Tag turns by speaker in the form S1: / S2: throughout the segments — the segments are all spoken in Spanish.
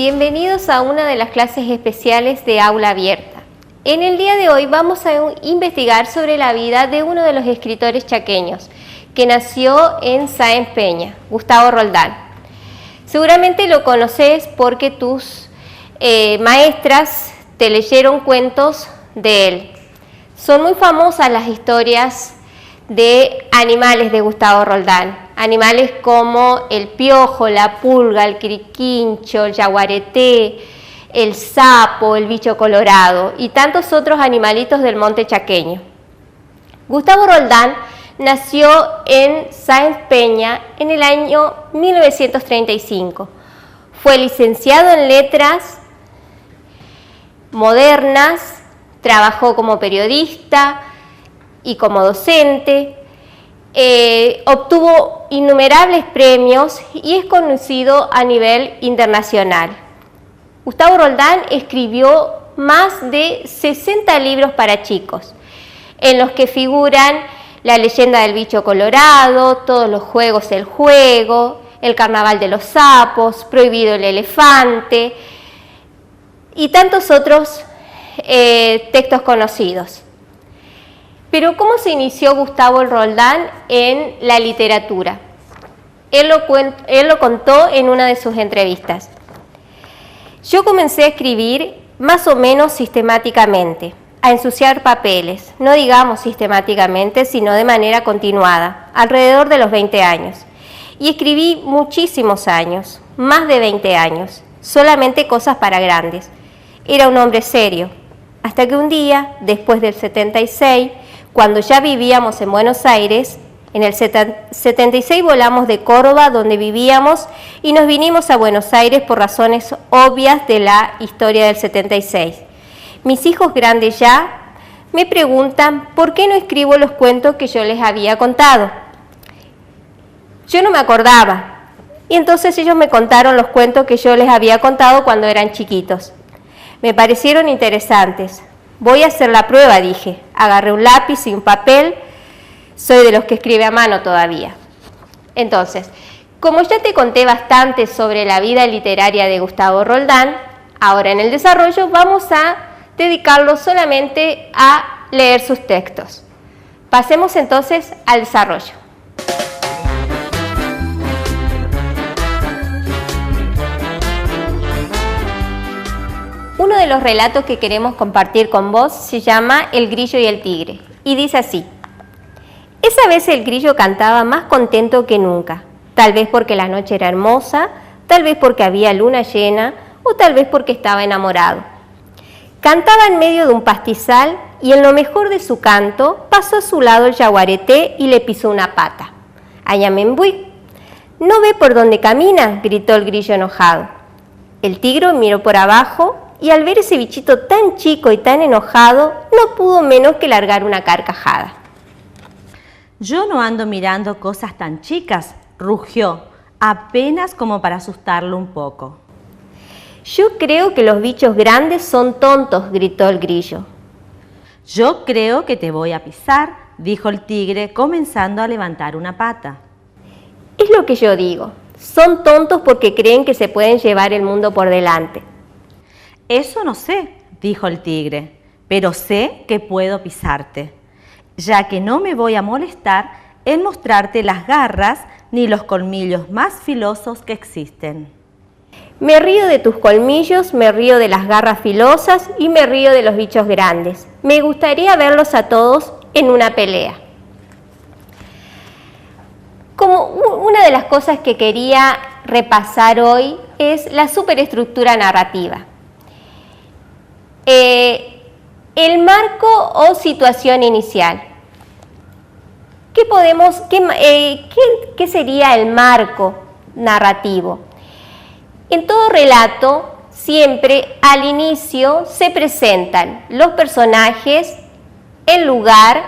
S1: Bienvenidos a una de las clases especiales de Aula Abierta. En el día de hoy vamos a investigar sobre la vida de uno de los escritores chaqueños, que nació en Sáenz Peña, Gustavo Roldán. Seguramente lo conoces porque tus maestras te leyeron cuentos de él. Son muy famosas las historias de animales de Gustavo Roldán. Animales como el piojo, la pulga, el quiriquincho, el yaguareté, el sapo, el bicho colorado y tantos otros animalitos del monte chaqueño. Gustavo Roldán nació en Sáenz Peña en el año 1935. Fue licenciado en Letras Modernas, trabajó como periodista y como docente. Obtuvo innumerables premios y es conocido a nivel internacional. Gustavo Roldán escribió más de 60 libros para chicos, en los que figuran La leyenda del bicho colorado, Todos los juegos el juego, El carnaval de los sapos, Prohibido el elefante y tantos otros textos conocidos. Pero ¿cómo se inició Gustavo Roldán en la literatura? Él lo contó en una de sus entrevistas. Yo comencé a escribir más o menos sistemáticamente, a ensuciar papeles, no digamos sistemáticamente, sino de manera continuada, alrededor de los 20 años. Y escribí muchísimos años, más de 20 años, solamente cosas para grandes. Era un hombre serio, hasta que un día, después del 76, cuando ya vivíamos en Buenos Aires, en el 76 volamos de Córdoba, donde vivíamos, y nos vinimos a Buenos Aires por razones obvias de la historia del 76. Mis hijos grandes ya me preguntan por qué no escribo los cuentos que yo les había contado. Yo no me acordaba, y entonces ellos me contaron los cuentos que yo les había contado cuando eran chiquitos. Me parecieron interesantes. Voy a hacer la prueba, dije. Agarré un lápiz y un papel. Soy de los que escribe a mano todavía. Entonces, como ya te conté bastante sobre la vida literaria de Gustavo Roldán, ahora en el desarrollo vamos a dedicarlo solamente a leer sus textos. Pasemos entonces al desarrollo. Uno de los relatos que queremos compartir con vos se llama El grillo y el tigre, y dice así. Esa vez el grillo cantaba más contento que nunca, tal vez porque la noche era hermosa, tal vez porque había luna llena, o tal vez porque estaba enamorado. Cantaba en medio de un pastizal, y en lo mejor de su canto pasó a su lado el yaguareté y le pisó una pata. Ayamembuí. ¿No ve por dónde camina?, gritó el grillo enojado. El tigre miró por abajo, y al ver ese bichito tan chico y tan enojado, no pudo menos que largar una carcajada.
S2: Yo no ando mirando cosas tan chicas, rugió, apenas como para asustarlo un poco.
S1: Yo creo que los bichos grandes son tontos, gritó el grillo.
S2: Yo creo que te voy a pisar, dijo el tigre, comenzando a levantar una pata.
S1: Es lo que yo digo, son tontos porque creen que se pueden llevar el mundo por delante.
S2: Eso no sé, dijo el tigre, pero sé que puedo pisarte, ya que no me voy a molestar en mostrarte las garras ni los colmillos más filosos que existen.
S1: Me río de tus colmillos, me río de las garras filosas y me río de los bichos grandes. Me gustaría verlos a todos en una pelea. Como una de las cosas que quería repasar hoy es la superestructura narrativa. El marco o situación inicial. ¿Qué sería el marco narrativo? En todo relato, siempre al inicio se presentan los personajes, el lugar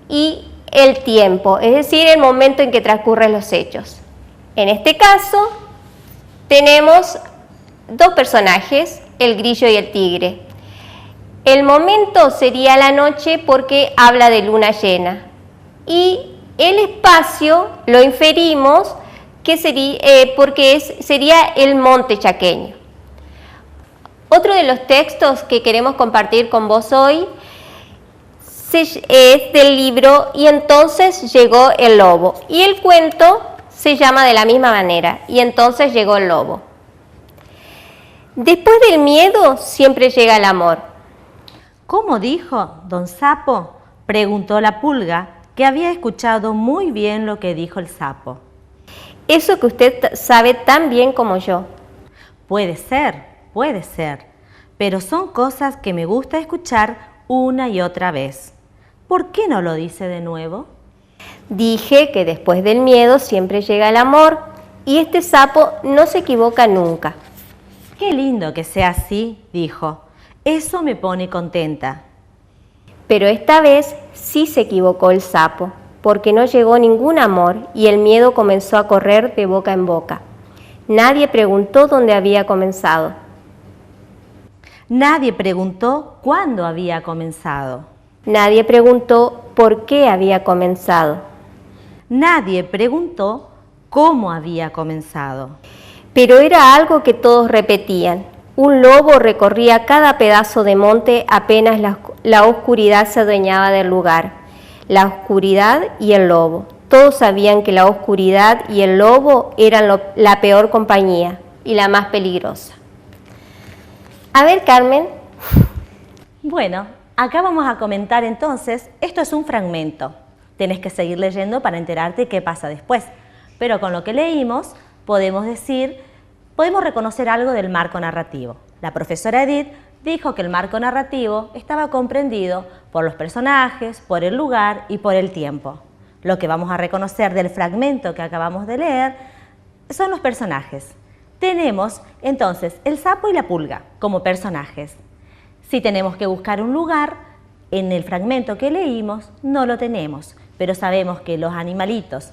S1: y el tiempo, es decir, el momento en que transcurren los hechos. En este caso, tenemos dos personajes, el grillo y el tigre. El momento sería la noche porque habla de luna llena. Y el espacio lo inferimos porque sería el monte chaqueño. Otro de los textos que queremos compartir con vos hoy es del libro Y entonces llegó el lobo. Y el cuento se llama de la misma manera, Y entonces llegó el lobo. Después del miedo siempre llega el amor.
S2: ¿Cómo dijo, don Sapo?, preguntó la pulga, que había escuchado muy bien lo que dijo el sapo.
S1: Eso que usted sabe tan bien como yo.
S2: Puede ser, pero son cosas que me gusta escuchar una y otra vez. ¿Por qué no lo dice de nuevo?
S1: Dije que después del miedo siempre llega el amor, y este sapo no se equivoca nunca.
S2: Qué lindo que sea así, dijo. Eso me pone contenta.
S1: Pero esta vez sí se equivocó el sapo, porque no llegó ningún amor y el miedo comenzó a correr de boca en boca. Nadie preguntó dónde había comenzado.
S2: Nadie preguntó cuándo había comenzado.
S1: Nadie preguntó por qué había comenzado.
S2: Nadie preguntó cómo había comenzado.
S1: Pero era algo que todos repetían. Un lobo recorría cada pedazo de monte apenas la oscuridad se adueñaba del lugar. La oscuridad y el lobo. Todos sabían que la oscuridad y el lobo eran la peor compañía y la más peligrosa. A ver, Carmen.
S2: Bueno, acá vamos a comentar entonces, esto es un fragmento. Tenés que seguir leyendo para enterarte qué pasa después. Pero con lo que leímos podemos reconocer algo del marco narrativo. La profesora Edith dijo que el marco narrativo estaba comprendido por los personajes, por el lugar y por el tiempo. Lo que vamos a reconocer del fragmento que acabamos de leer son los personajes. Tenemos entonces el sapo y la pulga como personajes. Si tenemos que buscar un lugar, en el fragmento que leímos no lo tenemos, pero sabemos que los animalitos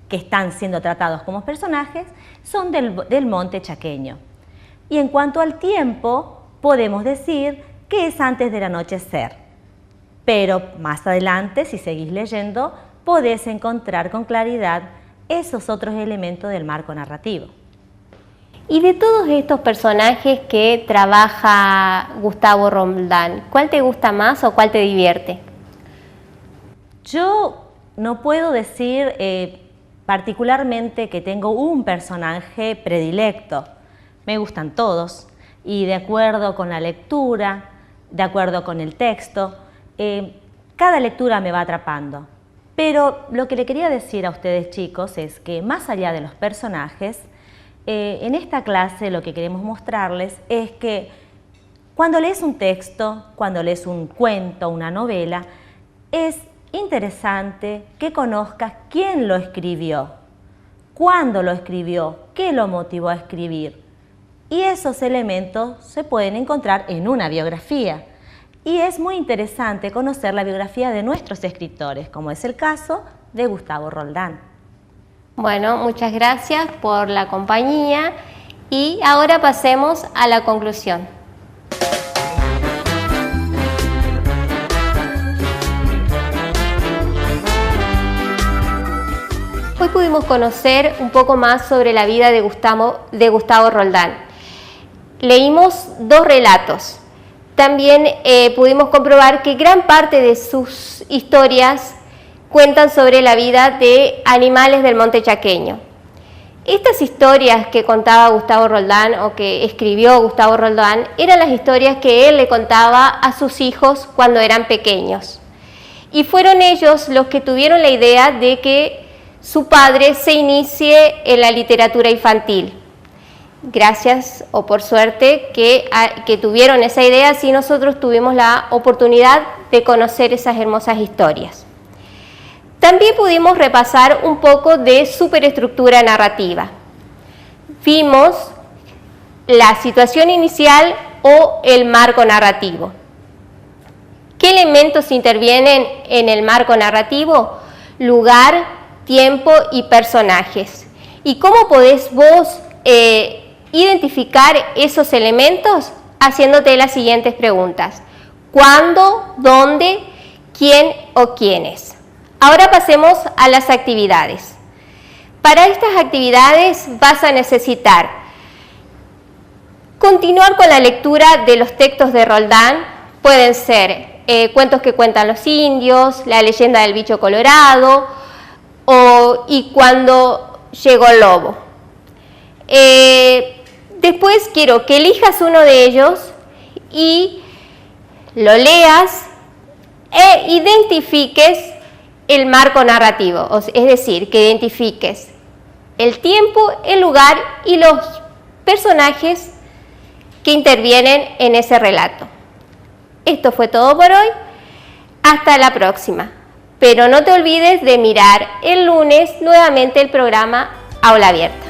S2: que están siendo tratados como personajes son del monte chaqueño. Y en cuanto al tiempo, podemos decir que es antes del anochecer. Pero más adelante, si seguís leyendo, podés encontrar con claridad esos otros elementos del marco narrativo.
S1: Y de todos estos personajes que trabaja Gustavo Roldán, ¿cuál te gusta más o cuál te divierte?
S2: Yo no puedo decir particularmente que tengo un personaje predilecto. Me gustan todos y de acuerdo con la lectura, de acuerdo con el texto, cada lectura me va atrapando. Pero lo que le quería decir a ustedes, chicos, es que más allá de los personajes, en esta clase lo que queremos mostrarles es que cuando lees un texto, cuando lees un cuento, una novela, es interesante que conozcas quién lo escribió, cuándo lo escribió, qué lo motivó a escribir. Y esos elementos se pueden encontrar en una biografía. Y es muy interesante conocer la biografía de nuestros escritores, como es el caso de Gustavo Roldán.
S1: Bueno, muchas gracias por la compañía y ahora pasemos a la conclusión. Hoy pudimos conocer un poco más sobre la vida de Gustavo Roldán. Leímos 2 relatos. También pudimos comprobar que gran parte de sus historias cuentan sobre la vida de animales del monte chaqueño. Estas historias que contaba Gustavo Roldán o que escribió Gustavo Roldán eran las historias que él le contaba a sus hijos cuando eran pequeños. Y fueron ellos los que tuvieron la idea de que su padre se inicie en la literatura infantil. Gracias o por suerte que tuvieron esa idea, así nosotros tuvimos la oportunidad de conocer esas hermosas historias. También pudimos repasar un poco de superestructura narrativa. Vimos la situación inicial o el marco narrativo. ¿Qué elementos intervienen en el marco narrativo? Lugar, tiempo y personajes. ¿Y cómo podés vos identificar esos elementos? Haciéndote las siguientes preguntas. ¿Cuándo? ¿Dónde? ¿Quién o quiénes? Ahora pasemos a las actividades. Para estas actividades vas a necesitar continuar con la lectura de los textos de Roldán. Pueden ser cuentos que cuentan los indios, la leyenda del bicho colorado y cuando llegó el lobo. Después quiero que elijas uno de ellos y lo leas e identifiques el marco narrativo, es decir, que identifiques el tiempo, el lugar y los personajes que intervienen en ese relato. Esto fue todo por hoy. Hasta la próxima. Pero no te olvides de mirar el lunes nuevamente el programa Aula Abierta.